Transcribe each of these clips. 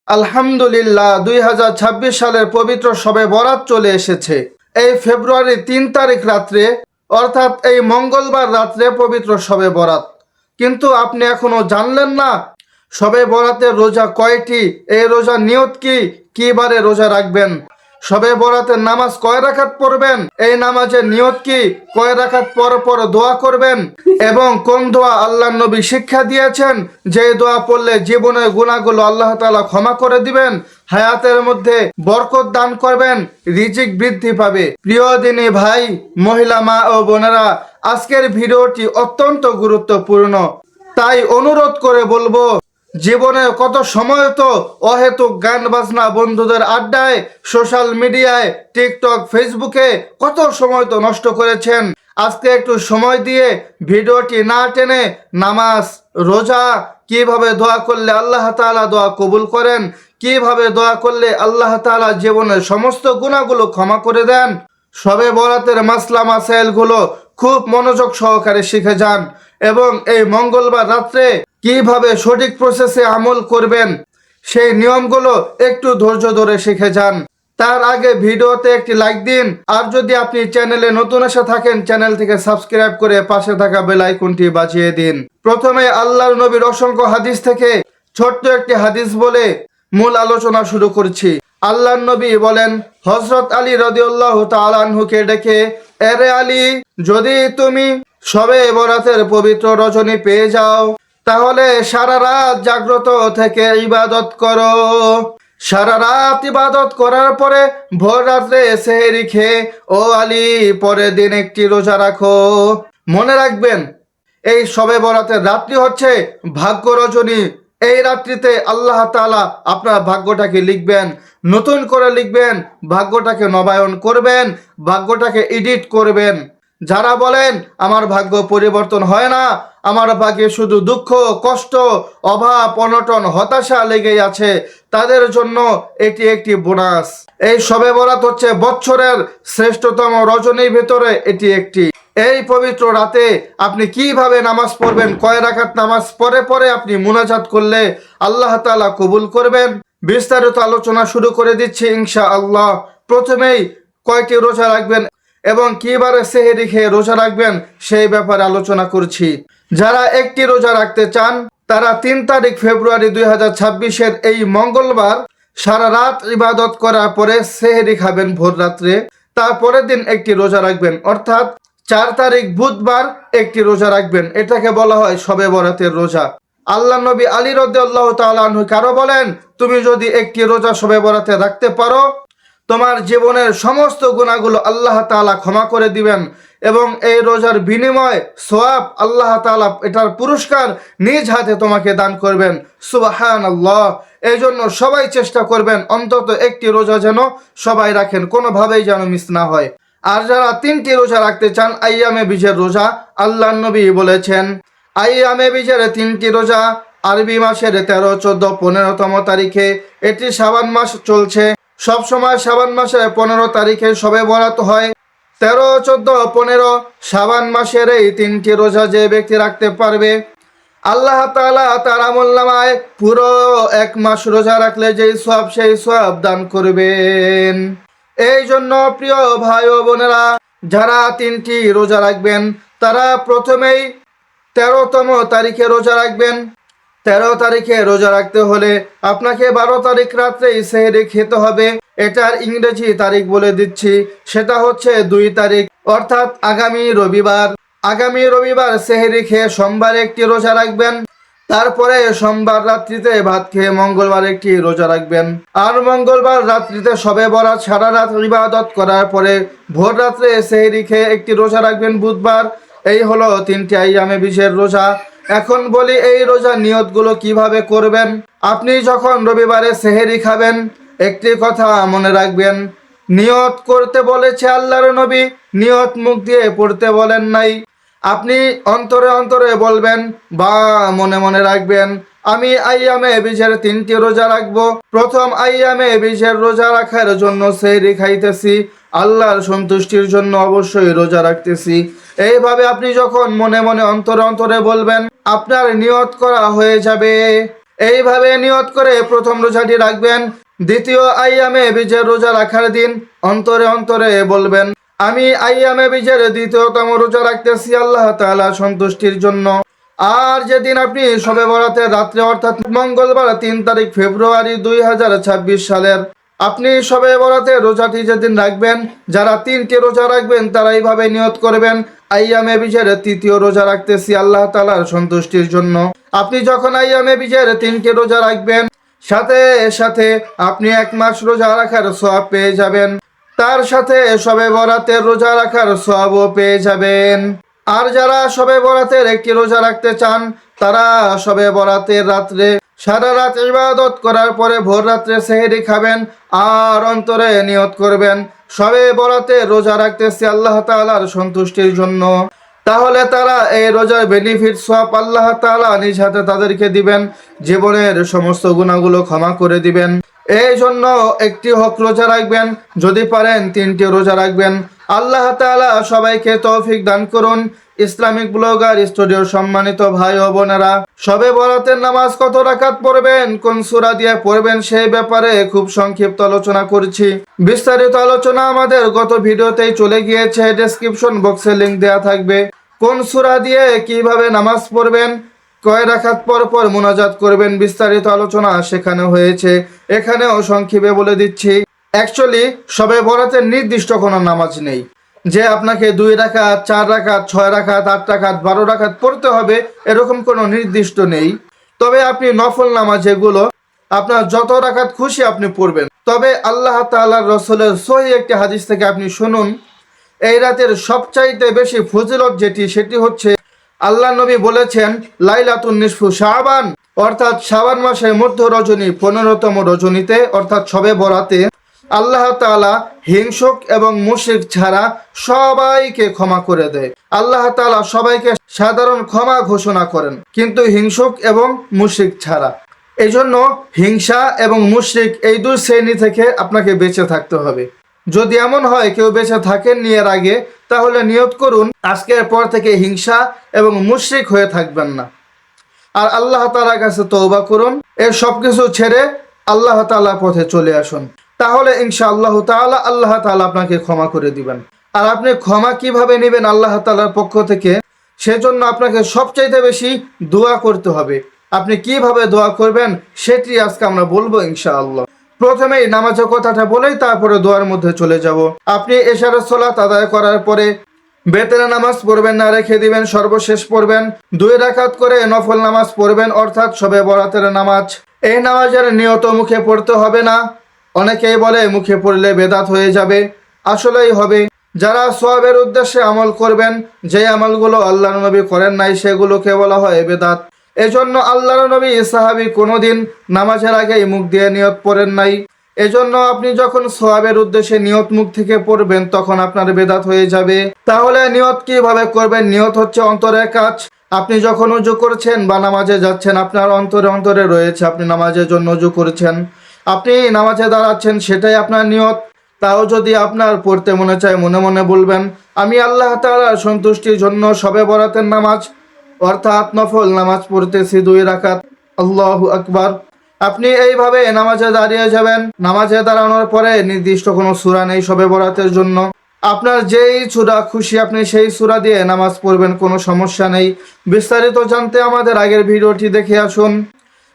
আলহামদুলিল্লাহ 2026 সালের পবিত্র শবে বরাত চলে এসেছে। এই ফেব্রুয়ারি 3 তারিখ রাত্রে, অর্থাৎ এই মঙ্গলবার রাত্রে পবিত্র শবে বরাত। কিন্তু আপনি এখনো জানলেন না শবে বরাতের রোজা কয়টি, এই রোজার নিয়ত কি, কি বারে রোজা রাখবেন, শবে বরাতের নামাজ কয় রাকাত পড়বেন, এই নামাজের নিয়ত কি, কয় রাকাত পর পর দোয়া করবেন, এবং কোন দোয়া আল্লাহর নবী শিক্ষা দিয়েছেন, যে দোয়া পড়লে জীবনের গুনাহগুলো আল্লাহ তাআলা ক্ষমা করে দিবেন, হায়াতের মধ্যে বরকত দান করবেন, রিজিক বৃদ্ধি পাবে। প্রিয় দিনী ভাই, মহিলা, মা ও বোনেরা, আজকের ভিডিওটি অত্যন্ত গুরুত্বপূর্ণ। তাই অনুরোধ করে বলবো, জীবনের কত সময় তো অহেতুক গান বাজনা, বন্ধুদের আড্ডায়, সোশ্যাল মিডিয়ায়, টিকটক, ফেসবুকে কত সময় তো নষ্ট করেছেন। আজকে একটু সময় দিয়ে ভিডিওটি না টেনে নামাজ, রোজা, কিভাবে দোয়া করলে আল্লাহ তাআলা দোয়া কবুল করেন, কিভাবে দোয়া করলে আল্লাহ তাআলা জীবনের সমস্ত গুনাহগুলো ক্ষমা করে দেন, শবে বরাতের মাসলা মাসাইলগুলো খুব মনোযোগ সহকারে শিখে যান, এবং এই মঙ্গলবার রাত্রে কিভাবে সঠিক প্রসেসে আমল করবেন সেই নিয়মগুলো একটু ধৈর্য ধরে শিখে যান। তার আগে ভিডিওতে একটি লাইক দিন, আর যদি আপনি চ্যানেলে নতুন এসে থাকেন চ্যানেলটিকে সাবস্ক্রাইব করে পাশে থাকা বেল আইকনটি বাজিয়ে দিন। প্রথমে আল্লাহর নবীর অসংখ্য হাদিস থেকে ছোট্ট একটি হাদিস বলে মূল আলোচনা শুরু করছি। আল্লাহর নবী বলেন, হযরত আলী রাদিয়াল্লাহু তাআলা আনহুকে ডেকে, এরে আলী, যদি তুমি শবে বরাতের পবিত্র রজনী পেয়ে যাও তাহলে সারা রাত জাগ্রত থেকে ইবাদত করো। সারা রাত ইবাদত করার পরে ভোর রাত্রে সেহরি খেয়ে ও আলী পরের দিন একটি রোজা রাখো। মনে রাখবেন, এই শবে বরাতের রাত্রি হচ্ছে ভাগ্য রজনী। এই রাত্রিতে আল্লাহ তাআলা আপনার ভাগ্যটাকে লিখবেন, নতুন করে লিখবেন, ভাগ্যটাকে নবায়ন করবেন, ভাগ্যটাকে এডিট করবেন। যারা বলেন আমার ভাগ্য পরিবর্তন হয় না, আমার ভাগ্যে শুধু দুঃখ, কষ্ট, অভাব, অনটন, হতাশা লেগেই আছে, তাদের জন্য এটি একটি বোনাস। এই শবে বরাত হচ্ছে বছরের শ্রেষ্ঠতম রজনীর ভিতরে এটি একটি। এই পবিত্র রাতে আপনি কিভাবে নামাজ পড়বেন, কয় রাকাত নামাজ পরে পরে আপনি মুনাজাত করলে আল্লাহ তাআলা কবুল করবেন, বিস্তারিত আলোচনা শুরু করে দিচ্ছি ইনশাআল্লাহ। প্রথমেই কয়টি রোজা রাখবেন এবং কিবারে সেহরি খেয়ে রোজা রাখবেন সেই ব্যাপারে আলোচনা করছি। যারা একটি রোজা রাখতে চান তারা 3 তারিখ ফেব্রুয়ারি 2026-এর এই মঙ্গলবার সারা রাত ইবাদত করার পরে সেহরি খাবেন ভোর রাত্রে, তারপরের দিন একটি রোজা রাখবেন, অর্থাৎ 4 তারিখ বুধবার একটি রোজা রাখবেন। এটাকে বলা হয় শবে বরাতের রোজা। আল্লাহ নবী আলী রাদিয়াল্লাহু তাআলা আনহু কারো বলেন, তুমি যদি একটি রোজা শবে বরাতে রাখতে পারো তোমার জীবনের সমস্ত গুনাহগুলো আল্লাহ তাআলা ক্ষমা করে দিবেন, এবং এই রোজার বিনিময়ে সওয়াব আল্লাহ তাআলা, এটার পুরস্কার নিজ হাতে তোমাকে দান করবেন। সুবহানাল্লাহ। এই জন্য সবাই চেষ্টা করবেন অন্তত একটি রোজা যেন সবাই রাখেন, কোনোভাবেই যেন মিস না হয়। আর যারা 3টি রোজা রাখতে চান, আইয়ামে বীজের রোজা, আল্লাহর নবী বলেছেন আইয়ামে বীজের 3টি রোজা আরবি মাসের 13, 14, 15তম তারিখে, এটি শাবান মাস চলছে। সব সময় শাবান মাসের 15 তারিখে শবে বরাত হয়। 13, 14, 15 শাবান মাসের এই 3টি রোজা যে ব্যক্তি রাখতে পারবে আল্লাহ তাআলা তার আমলনামায় পুরো 1 মাস রোজা রাখলে যেই সওয়াব সেই সওয়াব দান করবেন। এই জন্য প্রিয় ভাই ও বোনেরা, যারা 3টি রোজা রাখবেন তারা প্রথমেই 13তম তারিখে রোজা রাখবেন। 13 তারিখে রোজা রাখতে হলে আপনাকে 12 তারিখ রাত্রেই সেহরি খেতে হবে। এটার ইংরেজি তারিখ বলে দিচ্ছি, সেটা হচ্ছে 2 তারিখ, অর্থাৎ আগামী রবিবার। আগামী রবিবার সেহরি খেয়ে সোমবার একটি রোজা রাখবেন, তারপরে সোমবার রাত্রিতে ভাত খেয়ে মঙ্গলবার একটি রোজা রাখবেন, আর মঙ্গলবার রাত্রিতে শবে বরাত সারা রাত ইবাদত করার পরে ভোর রাত্রে সেহরি খেয়ে একটি রোজা রাখবেন বুধবার। এই হলো 3টি আইয়ামে বীজের রোজা। এখন বলি এই রোজার নিয়তগুলো কিভাবে করবেন। আপনি যখন রবিবারে সেহরি খাবেন একটি কথা মনে রাখবেন, নিয়ত করতে বলেছে আল্লাহর নবী, নিয়ত মুখ দিয়ে পড়তে বলেন নাই। আপনি অন্তরে অন্তরে বলবেন বা মনে মনে রাখবেন, আমি আইয়ামে বীজের 3টি রোজা রাখবো। প্রথম আইয়ামে বীজের রোজা রাখার জন্য সেহরি খাইতেছি, আল্লাহর সন্তুষ্টির জন্য অবশ্যই রোজা রাখতেছি। এইভাবে আপনি যখন মনে মনে অন্তরে অন্তরে বলবেন আপনার নিয়ত করা হয়ে যাবে। এইভাবে নিয়ত করে প্রথম রোজাটি রাখবেন। দ্বিতীয় আইয়ামে বীজের রোজা রাখার দিন অন্তরে অন্তরে বলবেন, আমি আইয়ামে বীজের দ্বিতীয়তম রোজা রাখতেছি আল্লাহ তাআলা সন্তুষ্টির জন্য। আর যেদিন আপনি শবে বরাতের রাত্রে অর্থাৎ মঙ্গলবার ৩ তারিখ ফেব্রুয়ারি ২০২৬ সালের আপনি শবে বরাতের রোজাটি যেদিন রাখবেন, যারা ৩টি রোজা রাখবেন তারা এইভাবে নিয়ত করবেন, আইয়ামে বীজের তৃতীয় রোজা রাখতেছি আল্লাহ তাআলার সন্তুষ্টির জন্য। আপনি যখন আইয়ামে বীজের ৩টি রোজা রাখবেন, সাথে সাথে আপনি ১ মাস রোজা রাখার সওয়াব পেয়ে যাবেন, তার সাথে শবে বরাতের রোজা রাখার সওয়াবও পেয়ে যাবেন। আর যারা শবে বরাতের একটি রোজা রাখতে চান, তারা শবে বরাতের রাত্রে সারা রাত ইবাদত করার পরে ভোর রাত্রে সেহরি খাবেন আর অন্তরে নিয়ত করবেন, শবে বরাতে রোজা রাখতেছি আল্লাহ তাআলার সন্তুষ্টির জন্য। তাহলে তারা এই রোজার বেনিফিট সওয়াব আল্লাহ তাআলা নিজ হাতে তাদেরকে দিবেন, জীবনের সমস্ত গুনাহগুলো ক্ষমা করে দিবেন। এই জন্য একটি হক রোজা রাখবেন, যদি পারেন 3টি রোজা রাখবেন। আল্লাহ তাআলা সবাইকে তৌফিক দান করুন। ইসলামিক ব্লগার স্টুডিওর সম্মানিত ভাই ও বোনেরা, শবে বরাতের নামাজ কত রাকাত পড়বেন, কোন সূরা দিয়ে পড়বেন সেই ব্যাপারে খুব সংক্ষিপ্ত আলোচনা করছি। বিস্তারিত আলোচনা আমাদের গত ভিডিওতেই চলে গিয়েছে, ডেসক্রিপশন বক্সে লিংক দেওয়া থাকবে। কোন সূরা দিয়ে কিভাবে নামাজ পড়বেন, কয় রাকাত পর পর মুনাজাত করবেন, বিস্তারিত আলোচনা সেখানে হয়েছে, এখানেও সংক্ষেপে বলে দিচ্ছি। অ্যাকচুয়ালি শবে বরাতের নির্দিষ্ট কোনো নামাজ নেই যে আপনাকে 2 রাকাত, 4 রাকাত, 6 রাকাত, 8 রাকাত, 12 রাকাত পড়তে হবে, এরকম কোনো নির্দিষ্ট নেই। তবে আপনি নফল নামাজ যেগুলো আপনার যত রাকাত খুশি আপনি পড়বেন। তবে আল্লাহ তাআলার রাসূলের সহিহ একটি হাদিস থেকে আপনি শুনুন, এই রাতের সবচাইতে বেশি ফজিলত যেটি, সেটি হচ্ছে আল্লাহ নবী বলেছেন, লাইলাতুন নিসফু শাবান, অর্থাৎ শাবান মাসের মধ্য রজনী 15তম রজনীতে অর্থাৎ শবে বরাতে আল্লাহ তাআলা হিংসুক এবং মুশরিক ছাড়া সবাইকে ক্ষমা করে দেয়। আল্লাহ তাআলা সবাইকে সাধারণ ক্ষমা ঘোষণা করেন, কিন্তু হিংসুক এবং মুশরিক ছাড়া। এই জন্য হিংসা এবং মুশরিক এই 2 শ্রেণী থেকে আপনাকে বেঁচে থাকতে হবে। যদি এমন হয় কেউ বেঁচে থাকেননি এর আগে, তাহলে নিয়ত করুন আজকের পর থেকে হিংসা এবং মুশরিক হয়ে থাকবেন না। আর আল্লাহ তাআলার কাছে তওবা করুন, এর সবকিছু ছেড়ে আল্লাহ তাআলার পথে চলে আসুন। তাহলে ইনশাআল্লাহ তাআলা আল্লাহ তাআলা আপনাকে ক্ষমা করে দিবেন। আর আপনি ক্ষমা কিভাবে নেবেন আল্লাহ তাআলার পক্ষ থেকে, সেজন্য আপনাকে সবচাইতে বেশি দোয়া করতে হবে। আপনি কিভাবে দোয়া করবেন সেটি আজকে আমরা বলবো ইনশাআল্লাহ। প্রথমেই নামাজের কথাটা বলেই তারপরে দোয়ার মধ্যে চলে যাব। আপনি এশারের সালাত আদায় করার পরে বেতেরা নামাজ পড়বেন না, রেখে দিবেন, সর্বশেষ পড়বেন 2 রাকাত করে নফল নামাজ পড়বেন, অর্থাৎ শবে বরাতের নামাজ। এই নামাজের নিয়ত মুখে পড়তে হবে না। অনেকেই বলে মুখে পড়লে বেদাত হয়ে যাবে, আসলেই হবে। যারা সওয়াবের উদ্দেশ্যে আমল করবেন, যে আমলগুলো আল্লাহর নবী করেন নাই, সেগুলোকে বলা হয় বেদাত। এজন্য আল্লাহর নবী সাহাবী কোনোদিন নামাজের আগেই মুখ দিয়ে নিয়ত পড়েন নাই। এজন্য আপনি যখন সওয়াবের উদ্দেশ্যে নিয়ত মুখ থেকে পড়বেন, তখন আপনার বেদাত হয়ে যাবে। তাহলে নিয়ত কিভাবে করবেন? নিয়ত হচ্ছে অন্তরের কাজ। আপনি যখন ওযু করছেন বা নামাজে যাচ্ছেন, আপনার অন্তরে অন্তরে রয়েছে আপনি নামাজের জন্য ওযু করছেন, আপনি নামাজে দাঁড়াচ্ছেন, সেটাই আপনার নিয়ত। তাও যদি আপনার পড়তে মনে চায়, মনে মনে বলবেন, আমি আল্লাহ তাআলার সন্তুষ্টির জন্য শবে বরাতের নামাজ অর্থাৎ নফল নামাজ পড়তেছি 2 রাকাত, আল্লাহু আকবার। আপনি এইভাবে নামাজে দাঁড়িয়ে যাবেন। নামাজে দাঁড়ানোর পরে নির্দিষ্ট কোনো সূরা নেই শবে বরাতের জন্য, আপনার যেই সূরা খুশি আপনি সেই সূরা দিয়ে নামাজ পড়বেন, কোনো সমস্যা নেই। বিস্তারিত জানতে আমাদের আগের ভিডিওটি দেখে আসুন।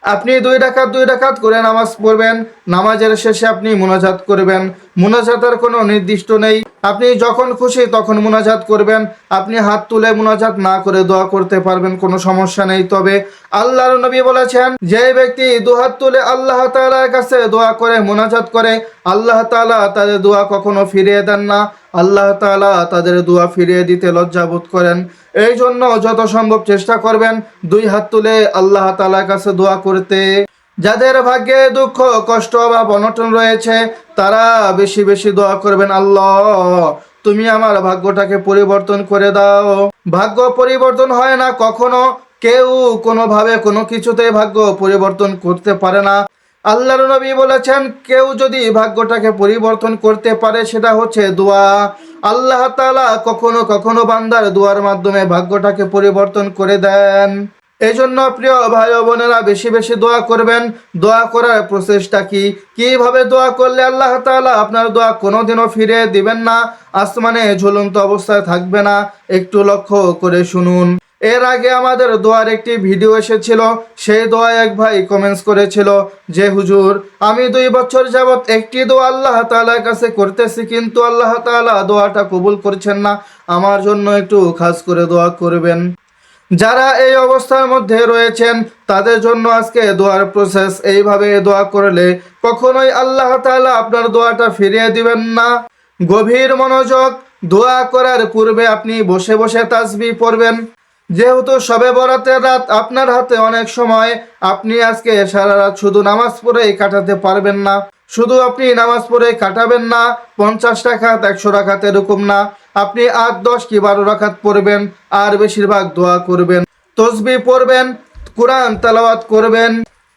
আপনি 2 রাকাত করে নামাজ পড়বেন। নামাজের শেষে আপনি মুনাজাত করবেন। মুনাজাতের কোনো নির্দিষ্ট নেই, আপনি যখন খুশি তখন মুনাজাত করবেন। আপনি হাত তুলে মুনাজাত না করে দোয়া করতে পারবেন, কোনো সমস্যা নেই। তবে আল্লাহর নবী বলেছেন, যে ব্যক্তি 2 হাত তুলে আল্লাহ তাআলার কাছে দোয়া করে, মুনাজাত করে, আল্লাহ তাআলা তাদের দোয়া কখনো ফিরিয়ে দেন না। আল্লাহ তাআলা তাদের দোয়া ফিরিয়ে দিতে লজ্জাবোধ করেন। এই জন্য যত সম্ভব চেষ্টা করবেন 2 হাত তুলে আল্লাহ তাআলার কাছে দোয়া করতে। যাদের ভাগ্যে দুঃখ, কষ্ট বা অনটন রয়েছে, তারা বেশি বেশি দোয়া করবেন, আল্লাহ তুমি আমার ভাগ্যটাকে পরিবর্তন করে দাও। ভাগ্য পরিবর্তন হয় না কখনো, কেউ কোনোভাবে কোনো কিছুতেই ভাগ্য পরিবর্তন করতে পারে না। আল্লাহর নবী বলেছেন, কেউ যদি ভাগ্যটাকে পরিবর্তন করতে পারে সেটা হচ্ছে দোয়া। আল্লাহ তাআলা কখনো কখনো বান্দার দোয়ার মাধ্যমে ভাগ্যটাকে পরিবর্তন করে দেন। এই জন্য প্রিয় ভাই ও বোনেরা বেশি বেশি দোয়া করবেন। দোয়া করার প্রসেসটা কিভাবে দোয়া করলে আল্লাহ তাআলা আপনার দোয়া কোনোদিনও ফিরে দিবেন না, আসমানে ঝুলন্ত অবস্থায় থাকবে না, একটু লক্ষ্য করে শুনুন। এর আগে আমাদের দোয়ার একটি ভিডিও এসেছিল, সেই দোয়ায় এক ভাই কমেন্টস করেছিল যে হুজুর, আমি 2 বছর যাবত একটি দোয়া আল্লাহ তাআলার কাছে করতেছি, কিন্তু আল্লাহ তাআলা দোয়াটা কবুল করছেন না, আমার জন্য একটু খাস করে দোয়া করবেন। যারা এই অবস্থার মধ্যে রয়েছেন তাদের জন্য আজকে দোয়ার প্রসেস। এইভাবে দোয়া করলে কখনোই আল্লাহ তাআলা আপনার দোয়াটা ফিরিয়ে দিবেন না। গভীর মনোযোগ। দোয়া করার পূর্বে আপনি বসে বসে তাসবিহ পড়বেন। যেহেতু শবে বরাতের রাত আপনার হাতে অনেক সময়, আপনি আজকে সারা রাত শুধু নামাজ পড়েই কাটাতে পারবেন না। শুধু আপনি নামাজ পড়ে কাটাবেন না, 50 রাকাত 100 রাকাত এরকম না, আপনি 8, 10 কি 12 রাকাত পড়বেন, আর বেশিরভাগ দোয়া করবেন, তসবিহ পড়বেন, কোরআন তেলাওয়াত করবেন,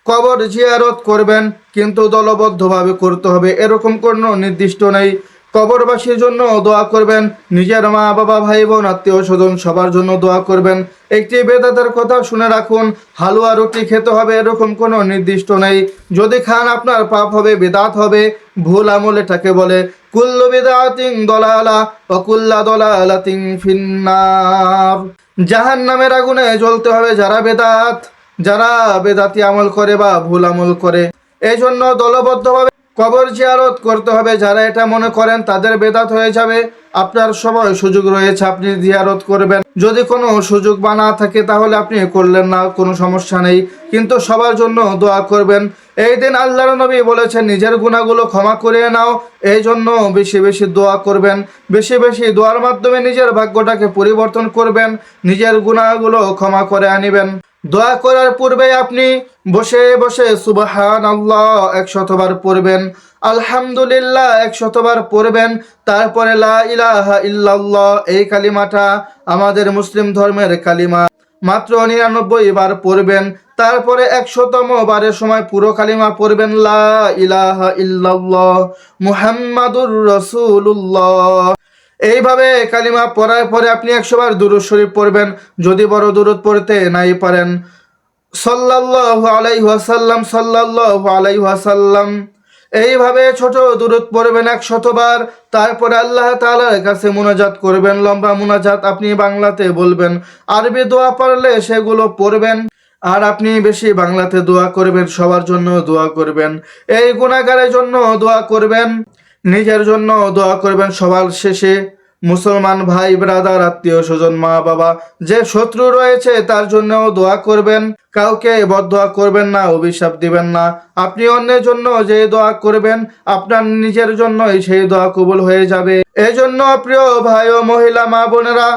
কবর জিয়ারত করবেন, কিন্তু দলবদ্ধভাবে করতে হবে, এরকম কোনো নির্দিষ্ট নেই। কবরবাসীর জন্য দোয়া করবেন, নিজের মা বাবা ভাই বোন আত্মীয় স্বজন সবার জন্য দোয়া করবেন। একটি বেদাতের কথা শুনে রাখুন, হালুয়া রুটি খেতে হবে এরকম কোনো নির্দিষ্ট নেই। যদি খান আপনার পাপ হবে, বেদাত হবে। ভুল আমল এটাকে বলে। কুল্লু বিদআতিন দলালা ওয়া কুল্লু দলালাতিন ফিন্নার। জাহান্নামের আগুনে জ্বলতে হবে যারা বেদাতি আমল করে বা ভুল আমল করে। এই জন্য দলবদ্ধভাবে কবর জিয়ারত করতে হবে। যারা এটা মনে করেন তাদের বেদাত হয়ে যাবে, আপনার সময় সুযোগ রয়েছে, আপনি জিয়ারত করবেন। যদি কোনো সুযোগ বা না থাকে তাহলে আপনি করলেন না, কোনো সমস্যা নেই, কিন্তু সবার জন্য দোয়া করবেন। এই দিন আল্লাহর নবী বলেছেন নিজের গুনাহগুলো ক্ষমা করে নাও, এই জন্য বেশি বেশি দোয়া করবেন। বেশি বেশি দোয়ার মাধ্যমে নিজের ভাগ্যটাকে পরিবর্তন করবেন, নিজের গুনাহগুলো ক্ষমা করে আনিবেন। দোয়া করার পূর্বে আপনি বসে বসে সুবহানাল্লাহ 100 বার পড়বেন, আলহামদুলিল্লাহ 100 বার পড়বেন, তারপরে লা ইলাহা ইল্লাল্লাহ, এই কালিমাটা আমাদের মুসলিম ধর্মের কালিমা, মাত্র 99 বার পড়বেন। তারপরে 100তম বারের সময় পুরো কালিমা পড়বেন, লা ইলাহা ইল্লাল্লাহ মুহাম্মাদুর রাসূলুল্লাহ। এইভাবে কালিমা পড়ার পরে আপনি 100 বার দুরূদ শরীফ পড়বেন। যদি বড় দুরূদ পড়তে নাই পারেন, সাল্লাল্লাহু আলাইহি ওয়াসাল্লাম, সাল্লাল্লাহু আলাইহি ওয়াসাল্লাম, এইভাবে ছোট দুরূদ পড়বেন 100 বার। তারপরে আল্লাহ তাআলার কাছে মুনাজাত করবেন, লম্বা মুনাজাত আপনি বাংলাতে বলবেন, আরবি দোয়া পারলে সেগুলো পড়বেন, আর আপনি বেশি বাংলাতে দোয়া করবেন, সবার জন্য দোয়া করবেন, এই গুনাহগারের জন্য দোয়া করবেন, নিজের জন্য দোয়া করবেন। সবার শেষে মুসলমান ভাই ব্রাদার আত্মীয় স্বজন মা বাবা যে শত্রু রয়েছে তার জন্যও দোয়া করবেন। কাউকে বদদোয়া করবেন না, অভিশাপ দিবেন না। আপনি অন্যের জন্য যে দোয়া করবেন আপনার নিজের জন্যই সেই দোয়া কবুল হয়ে যাবে। এই জন্য প্রিয় ভাই ও মহিলা মা বোনেরা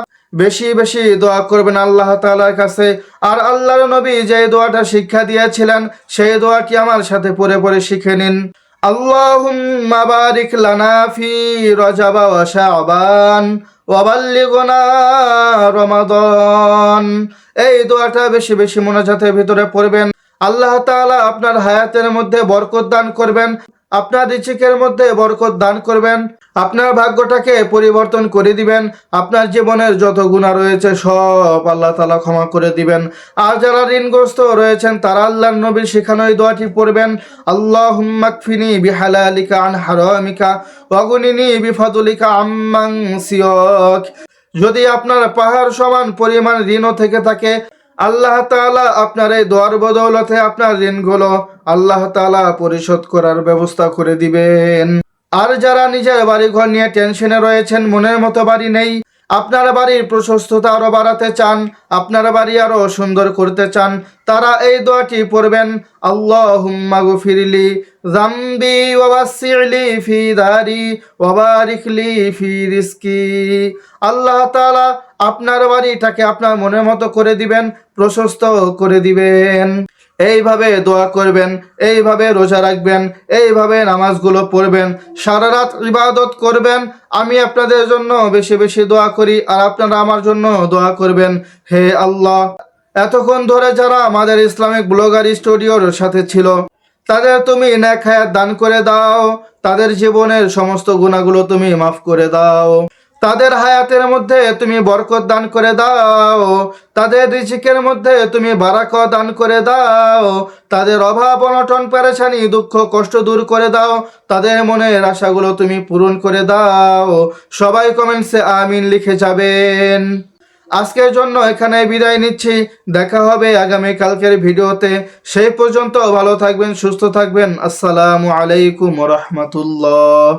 বেশি বেশি দোয়া করবেন আল্লাহ তাআলার কাছে। আর আল্লাহর নবী যে দোয়াটা শিক্ষা দিয়েছিলেন সেই দোয়াটি আমার সাথে পড়ে পড়ে শিখে নিন। আল্লাহুম্মা বারিক লানা ফি রজব ওয়া শাবান ওয়া বাল্লিগনা রমাদান। এই দোয়াটা বেশি বেশি মুনাজাতের ভিতরে পড়বেন। আল্লাহ তাআলা আপনার হায়াতের মধ্যে বরকত দান করবেন, আপনার রিজিকের মধ্যে বরকত দান করবেন, আপনার ভাগ্যটাকে পরিবর্তন করে দিবেন। আপনার জীবনের যত গুনাহ রয়েছে সব আল্লাহ তাআলা ক্ষমা করে দিবেন। আর যারা ঋণগ্রস্ত রয়েছেন তারা আল্লাহর নবীর শেখানো এই দোয়াটি পড়বেন, আল্লাহুম্মা কফিনি বিহালালিকা আন হারামিকা ওয়াগনিনি বিফাদলিকা আম্মান সিয়াক। যদি আপনার পাহাড় সমান পরিমাণ ঋণও থেকে থাকে, আল্লাহ তাআলা আপনার এই দোয়ার বদৌলতে আপনার ঋণগুলো আল্লাহ তাআলা পরিশোধ করার ব্যবস্থা করে দিবেন। আর যারা নিজের বাড়িঘর নিয়ে টেনশনে রয়েছেন, মনের মতো বাড়ি নেই, আপনার বাড়ির প্রশস্ততা আরো বাড়াতে চান, আপনার বাড়ি আরো সুন্দর করতে চান, তারা এই দোয়াটি পড়বেন, আল্লাহুম্মা গফিরলি যামবি ওয়া ওয়াসি'লি ফি দারি ওয়া বারিকলি ফি রিজকি। আল্লাহ তাআলা আপনার বাড়িটাকে আপনার মনের মতো করে দিবেন, প্রশস্ত করে দিবেন। এইভাবে দোয়া করবেন, এইভাবে রোজা রাখবেন, এইভাবে নামাজগুলো পড়বেন, সারা রাত ইবাদত করবেন। আমি আপনাদের জন্য বেশি বেশি দোয়া করি আর আপনারা আমার জন্য দোয়া করবেন। হে আল্লাহ, এতক্ষণ ধরে যারা আমাদের ইসলামিক ব্লগার স্টুডিওর সাথে ছিল তাদের তুমি নেক হায়াত দান করে দাও, তাদের জীবনের সমস্ত গুনাহগুলো তুমি মাফ করে দাও, তাদের হায়াতের মধ্যে তুমি বরকত দান করে দাও, তাদের রিজিকের মধ্যে তুমি বারাকত দান করে দাও, তাদের অভাব অনটন পেরেশানি দুঃখ কষ্ট দূর করে দাও, তাদের মনের আশাগুলো তুমি পূরণ করে দাও। সবাই কমেন্টসে আমিন লিখে যাবেন। আজকের জন্য এখানে বিদায় নিচ্ছি, দেখা হবে আগামী কালকের ভিডিওতে। সেই পর্যন্ত ভালো থাকবেন, সুস্থ থাকবেন। আসসালামু আলাইকুম ওয়া রাহমাতুল্লাহ।